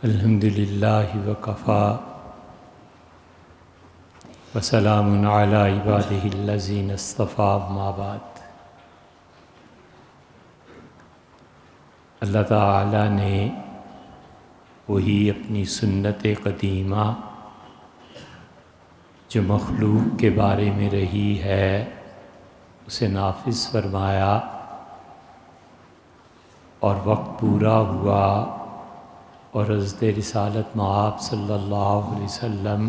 الحمد للہ وکفا وسلام علی عبادہ الذین اصطفیٰ اما بعد۔ اللہ تعالی نے وہی اپنی سنت قدیمہ جو مخلوق کے بارے میں رہی ہے اسے نافذ فرمایا، اور وقت پورا ہوا اور حضرت رسالت مآب صلی اللہ علیہ وسلم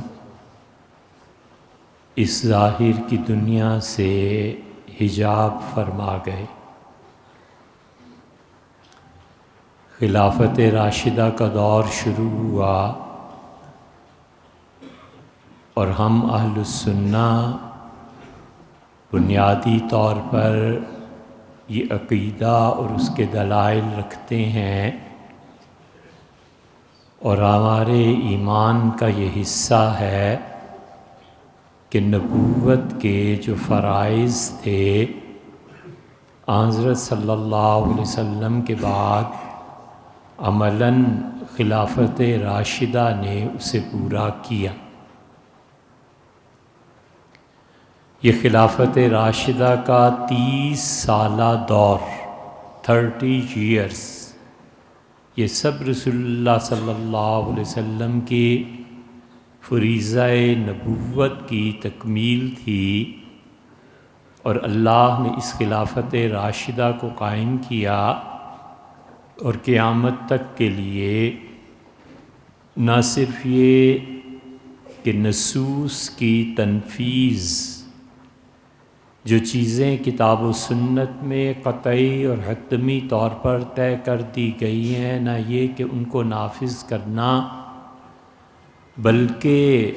اس ظاہر کی دنیا سے حجاب فرما گئے۔ خلافت راشدہ کا دور شروع ہوا اور ہم اہل السنہ بنیادی طور پر یہ عقیدہ اور اس کے دلائل رکھتے ہیں، اور ہمارے ایمان کا یہ حصہ ہے کہ نبوت کے جو فرائض تھے حضرت صلی اللہ علیہ وسلم کے بعد عملاً خلافت راشدہ نے اسے پورا کیا۔ یہ خلافت راشدہ کا 30 سالہ دور 30 ایئرس، یہ سب رسول اللہ صلی اللہ علیہ وسلم کی فریضہ نبوت کی تکمیل تھی، اور اللہ نے اس خلافت راشدہ کو قائم کیا، اور قیامت تک کے لیے نہ صرف یہ کہ نصوص کی تنفیذ، جو چیزیں کتاب و سنت میں قطعی اور حتمی طور پر طے کر دی گئی ہیں، نہ یہ کہ ان کو نافذ کرنا، بلکہ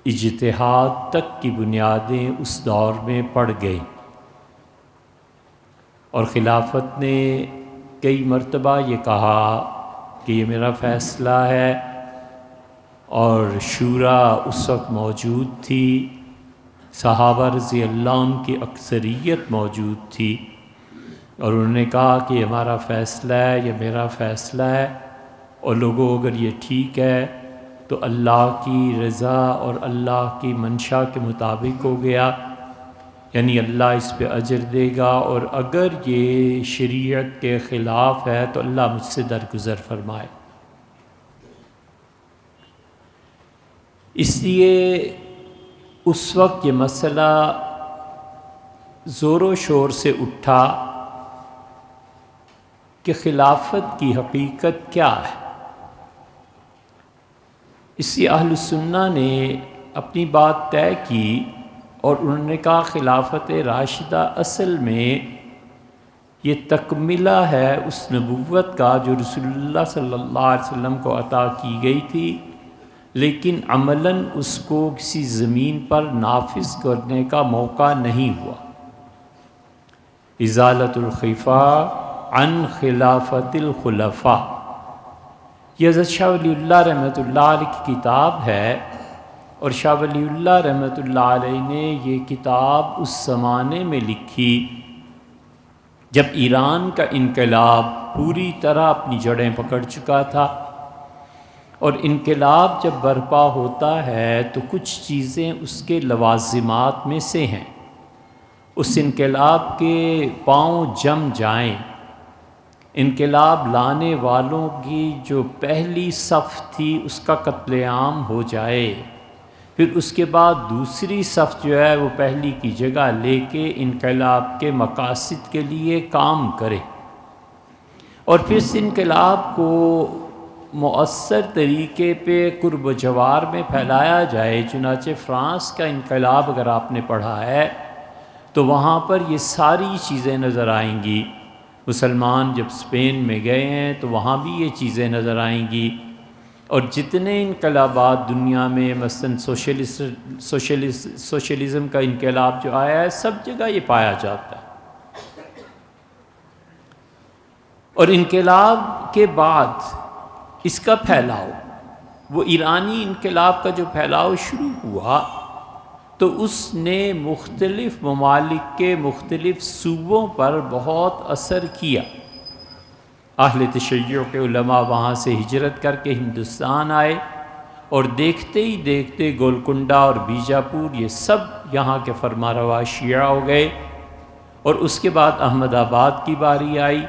اجتہاد تک کی بنیادیں اس دور میں پڑ گئیں۔ اور خلافت نے کئی مرتبہ یہ کہا کہ یہ میرا فیصلہ ہے، اور شورا اس وقت موجود تھی، صحابہ رضی اللہ عنہ کی اکثریت موجود تھی، اور انہوں نے کہا کہ یہ ہمارا فیصلہ ہے، یہ میرا فیصلہ ہے، اور لوگوں اگر یہ ٹھیک ہے تو اللہ کی رضا اور اللہ کی منشا کے مطابق ہو گیا، یعنی اللہ اس پہ اجر دے گا، اور اگر یہ شریعت کے خلاف ہے تو اللہ مجھ سے درگزر فرمائے۔ اس لیے اس وقت یہ مسئلہ زور و شور سے اٹھا کہ خلافت کی حقیقت کیا ہے۔ اس لیے اہل السنہ نے اپنی بات طے کی، اور انہوں نے کہا خلافت راشدہ اصل میں یہ تکملہ ہے اس نبوت کا جو رسول اللہ صلی اللہ علیہ وسلم کو عطا کی گئی تھی، لیکن عملاً اس کو کسی زمین پر نافذ کرنے کا موقع نہیں ہوا۔ ازالۃ الخفاء عن خلافت الخلفاء، یہ حضرت شاہ ولی اللہ رحمۃ اللہ علیہ کی کتاب ہے، اور شاہ ولی اللہ رحمۃ اللہ علیہ نے یہ کتاب اس زمانے میں لکھی جب ایران کا انقلاب پوری طرح اپنی جڑیں پکڑ چکا تھا، اور انقلاب جب برپا ہوتا ہے تو کچھ چیزیں اس کے لوازمات میں سے ہیں۔ اس انقلاب کے پاؤں جم جائیں، انقلاب لانے والوں کی جو پہلی صف تھی اس کا قتل عام ہو جائے، پھر اس کے بعد دوسری صف جو ہے وہ پہلی کی جگہ لے کے انقلاب کے مقاصد کے لیے کام کرے، اور پھر اس انقلاب کو مؤثر طریقے پہ قرب و جوار میں پھیلایا جائے۔ چنانچہ فرانس کا انقلاب اگر آپ نے پڑھا ہے تو وہاں پر یہ ساری چیزیں نظر آئیں گی۔ مسلمان جب اسپین میں گئے ہیں تو وہاں بھی یہ چیزیں نظر آئیں گی، اور جتنے انقلابات دنیا میں مثلاً سوشلزم کا انقلاب جو آیا ہے سب جگہ یہ پایا جاتا ہے۔ اور انقلاب کے بعد اس کا پھیلاؤ، وہ ایرانی انقلاب کا جو پھیلاؤ شروع ہوا تو اس نے مختلف ممالک کے مختلف صوبوں پر بہت اثر کیا، اہل تشیع کے علماء وہاں سے ہجرت کر کے ہندوستان آئے، اور دیکھتے ہی دیکھتے گولکنڈہ اور بیجاپور یہ سب یہاں کے فرمانروا شیعہ ہو گئے۔ اور اس کے بعد احمد آباد کی باری آئی،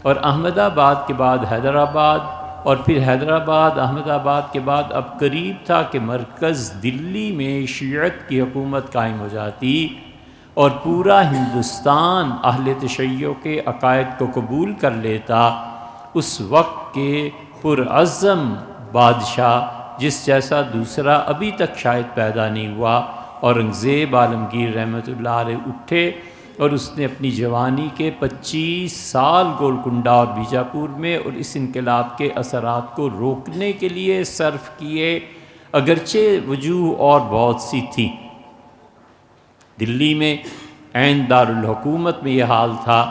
اور احمد آباد کے بعد حیدرآباد، اور پھر حیدرآباد احمد آباد کے بعد اب قریب تھا کہ مرکز دلی میں شیعت کی حکومت قائم ہو جاتی، اور پورا ہندوستان اہل تشیع کے عقائد کو قبول کر لیتا۔ اس وقت کے پرعزم بادشاہ، جس جیسا دوسرا ابھی تک شاید پیدا نہیں ہوا، اورنگزیب عالمگیر رحمۃ اللہ علیہ اٹھے، اور اس نے اپنی جوانی کے 25 سال گولکنڈہ اور بیجاپور میں اور اس انقلاب کے اثرات کو روکنے کے لیے صرف کیے، اگرچہ وجوہ اور بہت سی تھیں۔ دلی میں عین دارالحکومت میں یہ حال تھا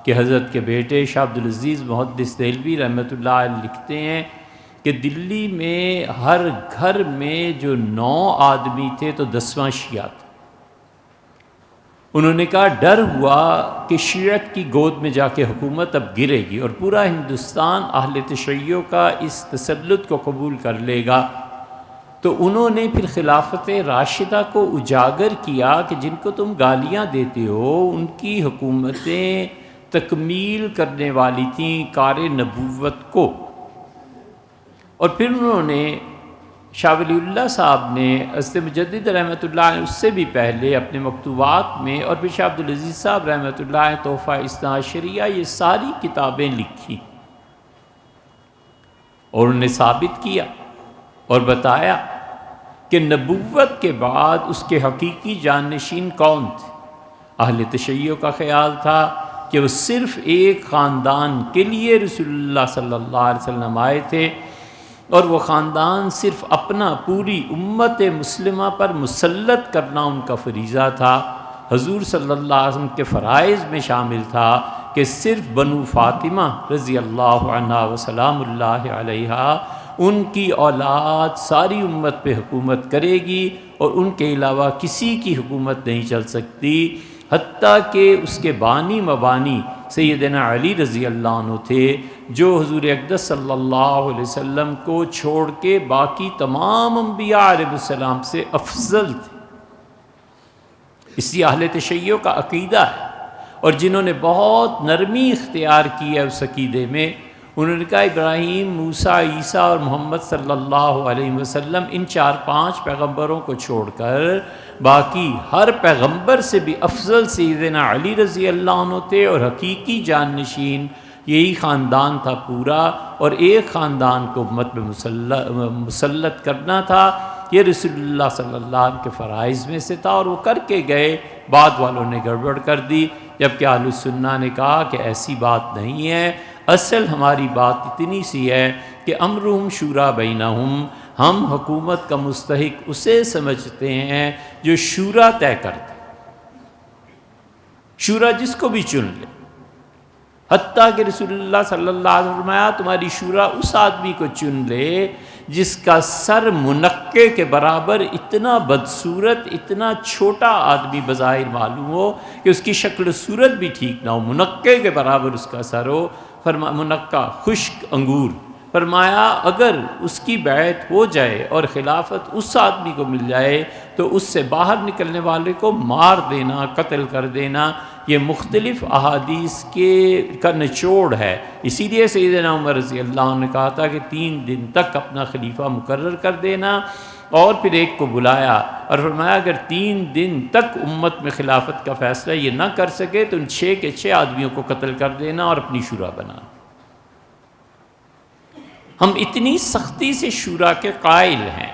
کہ حضرت کے بیٹے شاہ عبدالعزیز محدث دہلوی رحمۃ اللہ علیہ لکھتے ہیں کہ دلی میں ہر گھر میں جو 9 آدمی تھے تو 10واں شیعہ تھا۔ انہوں نے کہا ڈر ہوا کہ شیعت کی گود میں جا کے حکومت اب گرے گی اور پورا ہندوستان اہل تشیع کا اس تسلط کو قبول کر لے گا، تو انہوں نے پھر خلافت راشدہ کو اجاگر کیا کہ جن کو تم گالیاں دیتے ہو ان کی حکومتیں تکمیل کرنے والی تھیں کار نبوت کو۔ اور پھر انہوں نے شاہ ولی اللہ صاحب نے حضرت مجدد رحمۃ اللہ علیہ اس سے بھی پہلے اپنے مکتوبات میں، اور پھر شاہ عبدالعزیز صاحب رحمۃ اللہ علیہ تحفہ اثنا عشریہ، یہ ساری کتابیں لکھی، اور انہوں نے ثابت کیا اور بتایا کہ نبوت کے بعد اس کے حقیقی جانشین کون تھے۔ اہل تشیع کا خیال تھا کہ وہ صرف ایک خاندان کے لیے رسول اللہ صلی اللہ علیہ وسلم آئے تھے، اور وہ خاندان صرف اپنا پوری امت مسلمہ پر مسلط کرنا ان کا فریضہ تھا۔ حضور صلی اللہ علیہ وسلم کے فرائض میں شامل تھا کہ صرف بنو فاطمہ رضی اللہ عنہا وسلام اللہ علیہا، ان کی اولاد ساری امت پہ حکومت کرے گی، اور ان کے علاوہ کسی کی حکومت نہیں چل سکتی، حتیٰ کہ اس کے بانی مبانی سیدنا علی رضی اللہ عنہ تھے، جو حضور اقدس صلی اللہ علیہ وسلم کو چھوڑ کے باقی تمام انبیاء علیہ السلام سے افضل تھے۔ اسی اہل تشیع کا عقیدہ ہے، اور جنہوں نے بہت نرمی اختیار کی ہے اس عقیدے میں، انہوں نے کہا ابراہیم، موسیٰ، عیسیٰ اور محمد صلی اللہ علیہ وسلم، ان 4-5 پیغمبروں کو چھوڑ کر باقی ہر پیغمبر سے بھی افضل سیدنا علی رضی اللہ عنہ تھے، اور حقیقی جانشین یہی خاندان تھا پورا، اور ایک خاندان کو امت میں مسلط کرنا تھا۔ یہ رسول اللہ صلی اللہ علیہ وسلم کے فرائض میں سے تھا، اور وہ کر کے گئے، بعد والوں نے گڑبڑ کر دی، جبکہ اہل السنہ نے کہا کہ ایسی بات نہیں ہے، اصل ہماری بات اتنی سی ہے کہ امرہم شورا بینہم، ہم حکومت کا مستحق اسے سمجھتے ہیں جو شورا طے کرتے، شورا جس کو بھی چن لے، حتیٰ کہ رسول اللہ صلی اللہ علیہ وسلم فرمایا تمہاری شورا اس آدمی کو چن لے جس کا سر منقے کے برابر اتنا بدصورت، اتنا چھوٹا آدمی بظاہر معلوم ہو کہ اس کی شکل و صورت بھی ٹھیک نہ ہو، منقے کے برابر اس کا سر ہو، منقع خشک انگور، فرمایا اگر اس کی بیعت ہو جائے اور خلافت اس آدمی کو مل جائے تو اس سے باہر نکلنے والے کو مار دینا، قتل کر دینا۔ یہ مختلف احادیث کا نچوڑ ہے، اسی لیے سیدنا عمر رضی اللہ عنہ نے کہا تھا کہ 3 دن تک اپنا خلیفہ مقرر کر دینا، اور پھر ایک کو بلایا اور فرمایا اگر 3 دن تک امت میں خلافت کا فیصلہ یہ نہ کر سکے تو ان 6 کے 6 آدمیوں کو قتل کر دینا اور اپنی شورا بنا۔ ہم اتنی سختی سے شورا کے قائل ہیں،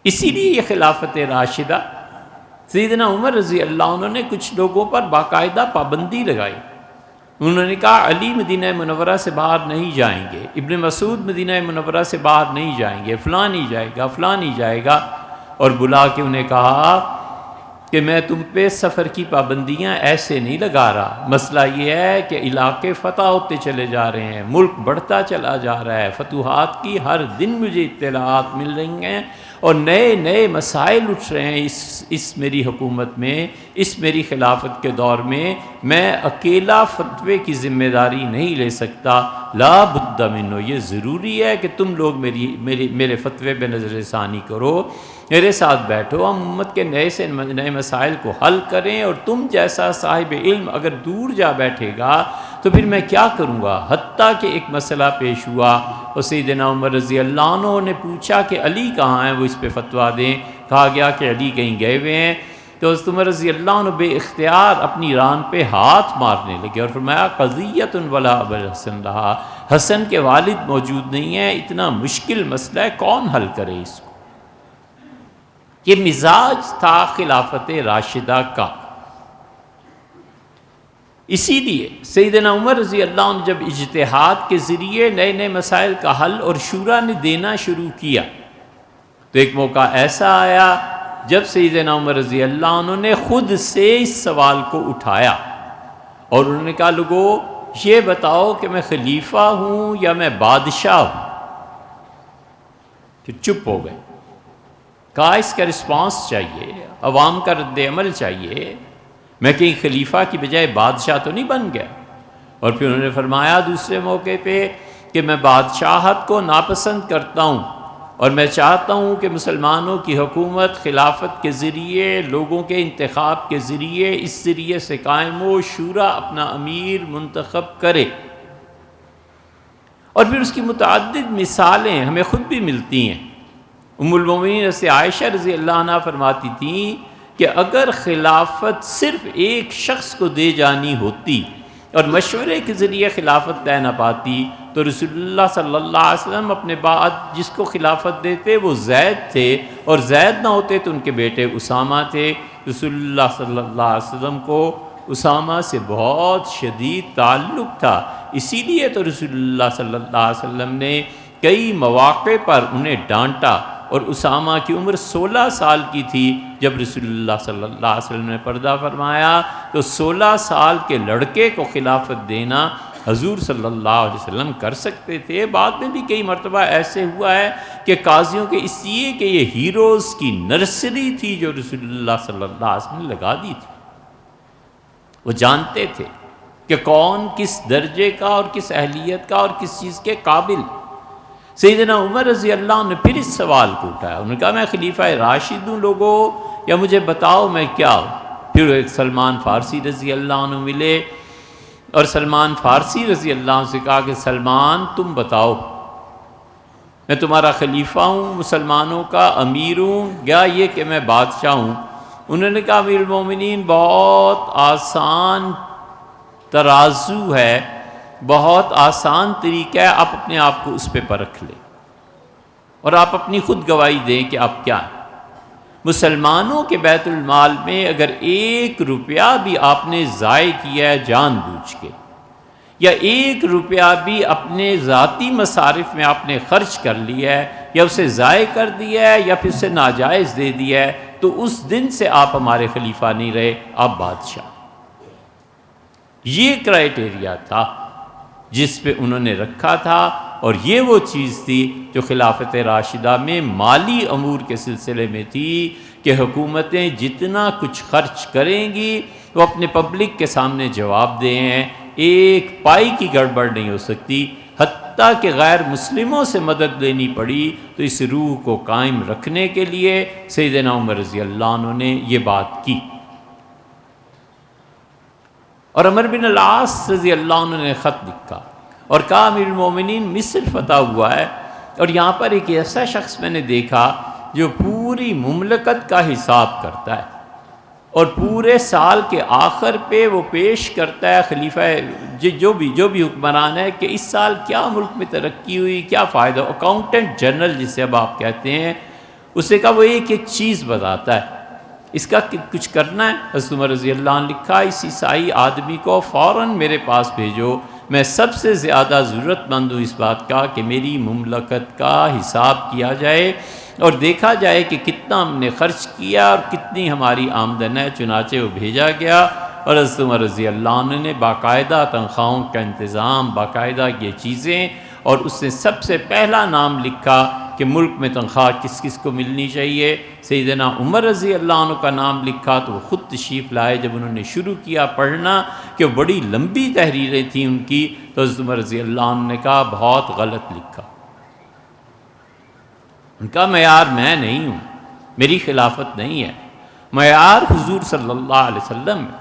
اسی لیے یہ خلافت راشدہ، سیدنا عمر رضی اللہ عنہ نے کچھ لوگوں پر باقاعدہ پابندی لگائی۔ انہوں نے کہا علی مدینہ منورہ سے باہر نہیں جائیں گے، ابن مسعود مدینہ منورہ سے باہر نہیں جائیں گے، فلاں نہیں جائے گا، فلاں نہیں جائے گا، اور بلا کے انہیں کہا کہ میں تم پہ سفر کی پابندیاں ایسے نہیں لگا رہا، مسئلہ یہ ہے کہ علاقے فتح ہوتے چلے جا رہے ہیں، ملک بڑھتا چلا جا رہا ہے، فتوحات کی ہر دن مجھے اطلاعات مل رہی ہیں اور نئے نئے مسائل اٹھ رہے ہیں اس میری حکومت میں، اس میری خلافت کے دور میں اکیلا فتوے کی ذمہ داری نہیں لے سکتا، لا بد منو، یہ ضروری ہے کہ تم لوگ میرے فتوے پہ نظر ثانی کرو، میرے ساتھ بیٹھو، ہم امت کے نئے سے نئے مسائل کو حل کریں، اور تم جیسا صاحب علم اگر دور جا بیٹھے گا تو پھر میں کیا کروں گا؟ حتیٰ کہ ایک مسئلہ پیش ہوا اور سیدنا عمر رضی اللہ عنہ نے پوچھا کہ علی کہاں ہیں، وہ اس پہ فتویٰ دیں، کہا گیا کہ علی کہیں گئے ہوئے ہیں، تو حضرت عمر رضی اللہ عنہ بے اختیار اپنی ران پہ ہاتھ مارنے لگے اور فرمایا قضیۃ ولا ابو الحسن رہا، حسن کے والد موجود نہیں ہیں، اتنا مشکل مسئلہ ہے، کون حل کرے اس کو؟ یہ مزاج تھا خلافت راشدہ کا۔ اسی لیے سیدنا عمر رضی اللہ عنہ جب اجتہاد کے ذریعے نئے نئے مسائل کا حل اور شورا نے دینا شروع کیا تو ایک موقع ایسا آیا جب سیدنا عمر رضی اللہ عنہ نے خود سے اس سوال کو اٹھایا اور انہوں نے کہا لوگو یہ بتاؤ کہ میں خلیفہ ہوں یا میں بادشاہ ہوں؟ پھر چپ ہو گئے، کہا اس کا رسپانس چاہیے، عوام کا رد عمل چاہیے، میں کہیں خلیفہ کی بجائے بادشاہ تو نہیں بن گیا۔ اور پھر انہوں نے فرمایا دوسرے موقع پہ کہ میں بادشاہت کو ناپسند کرتا ہوں اور میں چاہتا ہوں کہ مسلمانوں کی حکومت خلافت کے ذریعے، لوگوں کے انتخاب کے ذریعے، اس ذریعے سے قائم ہو، شورا اپنا امیر منتخب کرے۔ اور پھر اس کی متعدد مثالیں ہمیں خود بھی ملتی ہیں۔ ام المومنین سے عائشہ رضی اللہ عنہ فرماتی تھیں کہ اگر خلافت صرف ایک شخص کو دے جانی ہوتی اور مشورے کے ذریعے خلافت لے نہ پاتی تو رسول اللہ صلی اللہ علیہ وسلم اپنے بعد جس کو خلافت دیتے وہ زید تھے، اور زید نہ ہوتے تو ان کے بیٹے اسامہ تھے۔ رسول اللہ صلی اللہ علیہ وسلم کو اسامہ سے بہت شدید تعلق تھا، اسی لیے تو رسول اللہ صلی اللہ علیہ وسلم نے کئی مواقع پر انہیں ڈانٹا، اور اسامہ کی عمر 16 سال کی تھی جب رسول اللہ صلی اللہ علیہ وسلم نے پردہ فرمایا، تو 16 سال کے لڑکے کو خلافت دینا حضور صلی اللہ علیہ وسلم کر سکتے تھے۔ بعد میں بھی کئی مرتبہ ایسے ہوا ہے کہ قاضیوں کے اس لیے کہ یہ ہیروز کی نرسری تھی جو رسول اللہ صلی اللہ علیہ وسلم نے لگا دی تھی، وہ جانتے تھے کہ کون کس درجے کا اور کس اہلیت کا اور کس چیز کے قابل۔ سیدنا عمر رضی اللہ عنہ نے پھر اس سوال کو اٹھایا، انہوں نے کہا میں خلیفہ راشد ہوں لوگوں، یا مجھے بتاؤ میں کیا ہوں؟ پھر ایک سلمان فارسی رضی اللہ عنہ ملے اور سلمان فارسی رضی اللہ عنہ سے کہا کہ سلمان تم بتاؤ، میں تمہارا خلیفہ ہوں، مسلمانوں کا امیر ہوں، یا یہ کہ میں بادشاہ ہوں؟ انہوں نے کہا امیر المومنین بہت آسان ترازو ہے، بہت آسان طریقہ ہے، آپ اپنے آپ کو اس پہ پرکھ لیں اور آپ اپنی خود گواہی دیں کہ آپ کیا ہیں۔ مسلمانوں کے بیت المال میں اگر 1 روپیہ بھی آپ نے ضائع کیا ہے جان بوجھ کے، یا 1 روپیہ بھی اپنے ذاتی مصارف میں آپ نے خرچ کر لیا ہے، یا اسے ضائع کر دیا ہے، یا پھر اسے ناجائز دے دیا ہے، تو اس دن سے آپ ہمارے خلیفہ نہیں رہے، آپ بادشاہ۔ یہ کرائیٹیریا تھا جس پہ انہوں نے رکھا تھا، اور یہ وہ چیز تھی جو خلافت راشدہ میں مالی امور کے سلسلے میں تھی کہ حکومتیں جتنا کچھ خرچ کریں گی وہ اپنے پبلک کے سامنے جواب دے ہیں، ایک پائی کی گڑبڑ نہیں ہو سکتی، حتیٰ کہ غیر مسلموں سے مدد لینی پڑی تو اس روح کو قائم رکھنے کے لیے سیدنا عمر رضی اللہ عنہ نے یہ بات کی۔ اور عمر بن العاص رضی اللہ عنہ نے خط لکھا اور کہا امیر المومنین مصر فتح ہوا ہے، اور یہاں پر ایک ایسا شخص میں نے دیکھا جو پوری مملکت کا حساب کرتا ہے، اور پورے سال کے آخر پہ وہ پیش کرتا ہے خلیفہ جو بھی حکمران ہے کہ اس سال کیا ملک میں ترقی ہوئی، کیا فائدہ، اکاؤنٹنٹ جنرل جسے اب آپ کہتے ہیں، اسے کہا وہ ایک ایک چیز بتاتا ہے، اس کا کچھ کرنا ہے۔ حضرت عمر رضی اللہ عنہ لکھا اس عیسائی آدمی کو فوراً میرے پاس بھیجو، میں سب سے زیادہ ضرورت مند ہوں اس بات کا کہ میری مملکت کا حساب کیا جائے اور دیکھا جائے کہ کتنا ہم نے خرچ کیا اور کتنی ہماری آمدن ہے۔ چنانچہ وہ بھیجا گیا اور حضرت عمر رضی اللہ عنہ نے باقاعدہ تنخواہوں کا انتظام، باقاعدہ یہ چیزیں، اور اس نے سب سے پہلا نام لکھا کہ ملک میں تنخواہ کس کس کو ملنی چاہیے۔ سیدنا عمر رضی اللہ عنہ کا نام لکھا تو وہ خود تشریف لائے۔ جب انہوں نے شروع کیا پڑھنا کہ وہ بڑی لمبی تحریریں تھیں ان کی، تو حضرت عمر رضی اللہ عنہ نے کہا بہت غلط لکھا۔ ان کا معیار میں نہیں ہوں، میری خلافت نہیں ہے، معیار حضور صلی اللہ علیہ وسلم ہے۔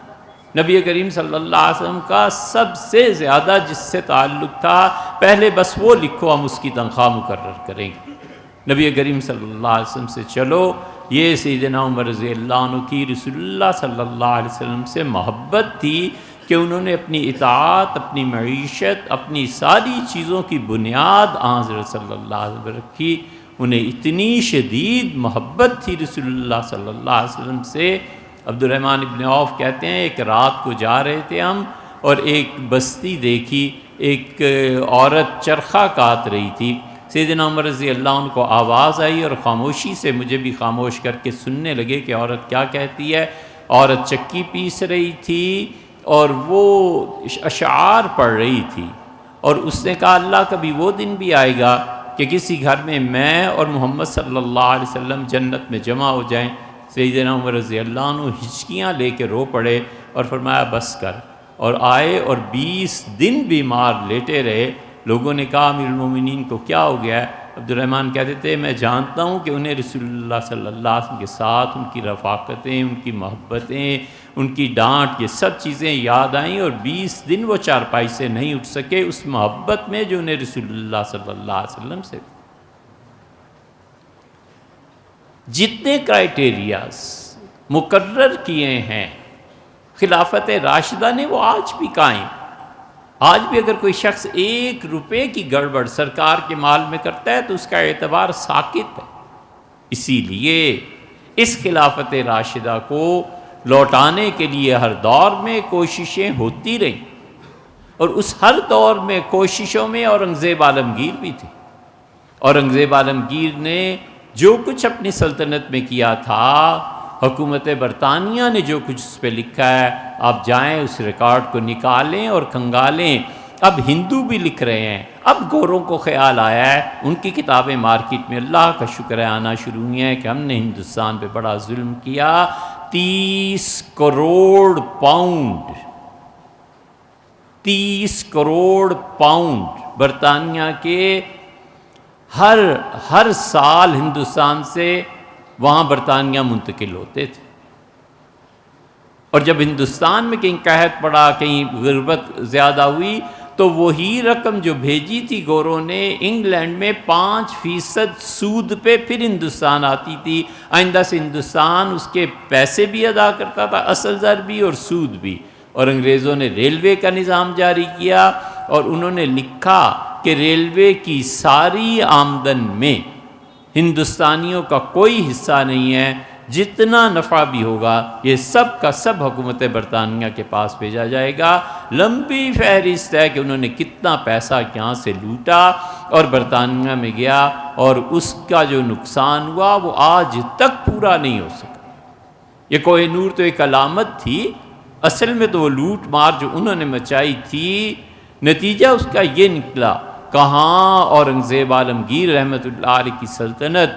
نبی کریم صلی اللہ علیہ وسلم کا سب سے زیادہ جس سے تعلق تھا، پہلے بس وہ لکھو، ہم اس کی تنخواہ مقرر کریں گے۔ نبی کریم صلی اللہ علیہ وسلم سے چلو، یہ سیدنا عمر رضی اللہ عنہ کی رسول اللہ صلی اللہ علیہ وسلم سے محبت تھی کہ انہوں نے اپنی اطاعت، اپنی معیشت، اپنی ساری چیزوں کی بنیاد حضرت صلی اللہ علیہ وسلم رکھی۔ انہیں اتنی شدید محبت تھی رسول اللہ صلی اللہ علیہ وسلم سے۔ عبد الرحمن ابن عوف کہتے ہیں ایک رات کو جا رہے تھے ہم اور ایک بستی دیکھی، ایک عورت چرخہ کاٹ رہی تھی۔ سیدنا عمر رضی اللہ عنہ کو آواز آئی اور خاموشی سے مجھے بھی خاموش کر کے سننے لگے کہ عورت کیا کہتی ہے۔ عورت چکی پیس رہی تھی اور وہ اشعار پڑھ رہی تھی، اور اس نے کہا اللہ کبھی وہ دن بھی آئے گا کہ کسی گھر میں اور محمد صلی اللہ علیہ وسلم جنت میں جمع ہو جائیں۔ سیدنا عمر رضی اللہ عنہ ہچکیاں لے کے رو پڑے اور فرمایا بس کر، اور آئے اور 20 دن بیمار لیٹے رہے۔ لوگوں نے کہا امیر المومنین کو کیا ہو گیا ہے؟ عبد الرحمن کہتے تھے میں جانتا ہوں کہ انہیں رسول اللہ صلی اللہ علیہ وسلم کے ساتھ ان کی رفاقتیں، ان کی محبتیں، ان کی ڈانٹ، یہ سب چیزیں یاد آئیں، اور 20 دن وہ چارپائی سے نہیں اٹھ سکے اس محبت میں جو انہیں رسول اللہ صلی اللہ علیہ وسلم سے۔ جتنے کرائیٹیریاز مقرر کیے ہیں خلافت راشدہ نے، وہ آج بھی قائم۔ آج بھی اگر کوئی شخص 1 روپے کی گڑبڑ سرکار کے مال میں کرتا ہے تو اس کا اعتبار ساقط ہے۔ اسی لیے اس خلافت راشدہ کو لوٹانے کے لیے ہر دور میں کوششیں ہوتی رہیں، اور اس ہر دور میں کوششوں میں اورنگزیب عالمگیر بھی تھے۔ اورنگزیب عالمگیر نے جو کچھ اپنی سلطنت میں کیا تھا، حکومت برطانیہ نے جو کچھ اس پہ لکھا ہے، آپ جائیں اس ریکارڈ کو نکالیں اور کھنگالیں۔ اب ہندو بھی لکھ رہے ہیں، اب گوروں کو خیال آیا ہے، ان کی کتابیں مارکیٹ میں اللہ کا شکر ہے آنا شروع ہوئی ہیں کہ ہم نے ہندوستان پہ بڑا ظلم کیا۔ 30 کروڑ پاؤنڈ 30 کروڑ پاؤنڈ برطانیہ کے ہر سال ہندوستان سے وہاں برطانیہ منتقل ہوتے تھے، اور جب ہندوستان میں کہیں قحط پڑا، کہیں غربت زیادہ ہوئی، تو وہی رقم جو بھیجی تھی گوروں نے انگلینڈ میں 5% سود پہ پھر ہندوستان آتی تھی۔ آئندہ سے ہندوستان اس کے پیسے بھی ادا کرتا تھا، اصل زر بھی اور سود بھی۔ اور انگریزوں نے ریلوے کا نظام جاری کیا، اور انہوں نے لکھا کہ ریلوے کی ساری آمدن میں ہندوستانیوں کا کوئی حصہ نہیں ہے، جتنا نفع بھی ہوگا یہ سب کا سب حکومت برطانیہ کے پاس بھیجا جائے گا۔ لمبی فہرست ہے کہ انہوں نے کتنا پیسہ یہاں سے لوٹا اور برطانیہ میں گیا، اور اس کا جو نقصان ہوا وہ آج تک پورا نہیں ہو سکا۔ یہ کوہ نور تو ایک علامت تھی، اصل میں تو وہ لوٹ مار جو انہوں نے مچائی تھی، نتیجہ اس کا یہ نکلا۔ کہاں اورنگزیب عالمگیر رحمۃ اللہ علیہ کی سلطنت،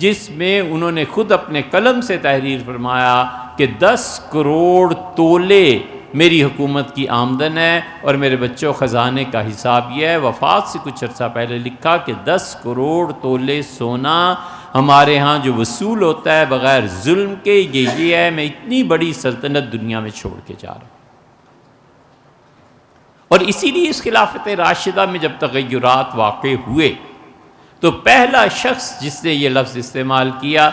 جس میں انہوں نے خود اپنے قلم سے تحریر فرمایا کہ 10 کروڑ تولے میری حکومت کی آمدن ہے، اور میرے بچوں خزانے کا حساب یہ ہے۔ وفات سے کچھ عرصہ پہلے لکھا کہ 10 کروڑ تولے سونا ہمارے ہاں جو وصول ہوتا ہے بغیر ظلم کے، یہ ہے، میں اتنی بڑی سلطنت دنیا میں چھوڑ کے جا رہا ہوں۔ اور اسی لیے اس خلافت راشدہ میں جب تغیرات واقع ہوئے تو پہلا شخص جس نے یہ لفظ استعمال کیا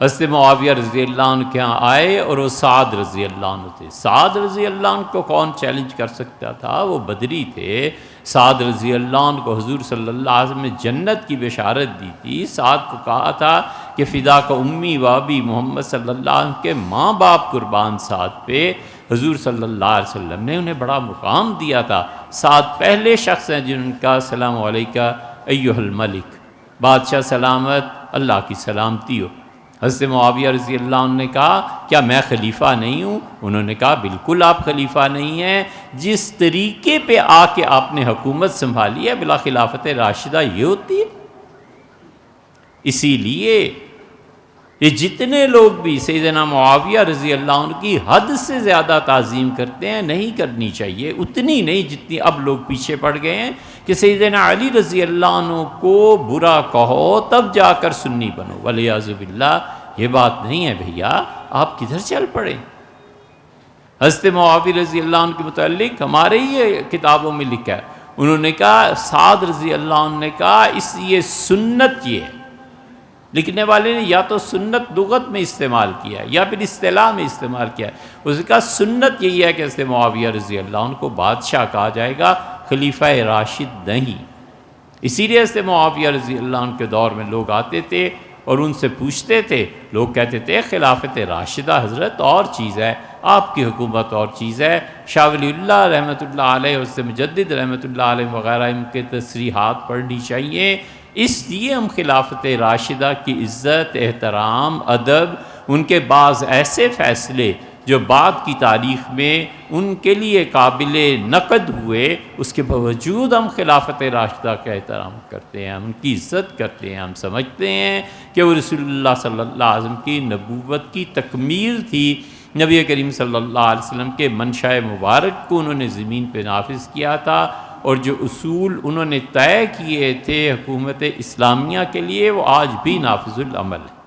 حضرت معاویہ رضی اللہ عنہ کے ہاں آئے، اور وہ سعد رضی اللہ عنہ تھے۔ سعد رضی اللہ عنہ کو کون چیلنج کر سکتا تھا؟ وہ بدری تھے۔ سعد رضی اللہ عنہ کو حضور صلی اللہ علیہ وسلم نے جنت کی بشارت دی تھی۔ سعد کو کہا تھا کہ فدا کا امی و ابی محمد صلی اللہ علیہ وسلم کے ماں باپ قربان سعد پہ حضور صلی اللہ علیہ وسلم نے انہیں بڑا مقام دیا تھا۔ سعد پہلے شخص ہیں جن کا سلام علیکہ ایھا الملک، بادشاہ سلامت، اللہ کی سلامتی ہو۔ حضرت معاویہ رضی اللہ عنہ نے کہا کیا میں خلیفہ نہیں ہوں؟ انہوں نے کہا بالکل آپ خلیفہ نہیں ہیں، جس طریقے پہ آ کے آپ نے حکومت سنبھالی ہے بلا خلافت راشدہ یہ ہوتی ہے۔ اسی لیے یہ جتنے لوگ بھی سیدنا معاویہ رضی اللہ عنہ کی حد سے زیادہ تعظیم کرتے ہیں، نہیں کرنی چاہیے، اتنی نہیں جتنی اب لوگ پیچھے پڑ گئے ہیں کہ سیدنا علی رضی اللہ عنہ کو برا کہو تب جا کر سنی بنو، والعیاذ باللہ یہ بات نہیں ہے بھیا، آپ کدھر چل پڑے؟ حضرت معاویہ رضی اللہ عنہ کے متعلق ہمارے ہی کتابوں میں لکھا ہے، انہوں نے کہا سعد رضی اللہ عنہ نے کہا اس یہ سنت یہ ہے، لکھنے والے نے یا تو سنت لغت میں استعمال کیا ہے یا پھر اصطلاح میں استعمال کیا ہے، اس کا سنت یہی ہے کہ حضرت معاویہ رضی اللہ عنہ کو بادشاہ کہا جائے گا، خلیفہ راشد نہیں۔ اسی لیے حضرت معاویہ رضی اللہ عنہ کے دور میں لوگ آتے تھے اور ان سے پوچھتے تھے، لوگ کہتے تھے خلافت راشدہ حضرت اور چیز ہے، آپ کی حکومت اور چیز ہے۔ شاہ ولی اللہ رحمۃ اللہ علیہ، اس سے مجدد رحمۃ اللہ علیہ وغیرہ ان کے تصریحات پڑھنی چاہیے۔ اس لیے ہم خلافت راشدہ کی عزت، احترام، ادب، ان کے بعض ایسے فیصلے جو بعد کی تاریخ میں ان کے لیے قابل نقد ہوئے، اس کے باوجود ہم خلافت راشدہ کا احترام کرتے ہیں، ہم ان کی عزت کرتے ہیں، ہم سمجھتے ہیں کہ وہ رسول اللہ صلی اللہ علیہ وسلم کی نبوت کی تکمیل تھی۔ نبی کریم صلی اللہ علیہ وسلم کے منشاء مبارک کو انہوں نے زمین پہ نافذ کیا تھا، اور جو اصول انہوں نے طے کیے تھے حکومت اسلامیہ کے لیے وہ آج بھی نافذ العمل ہے۔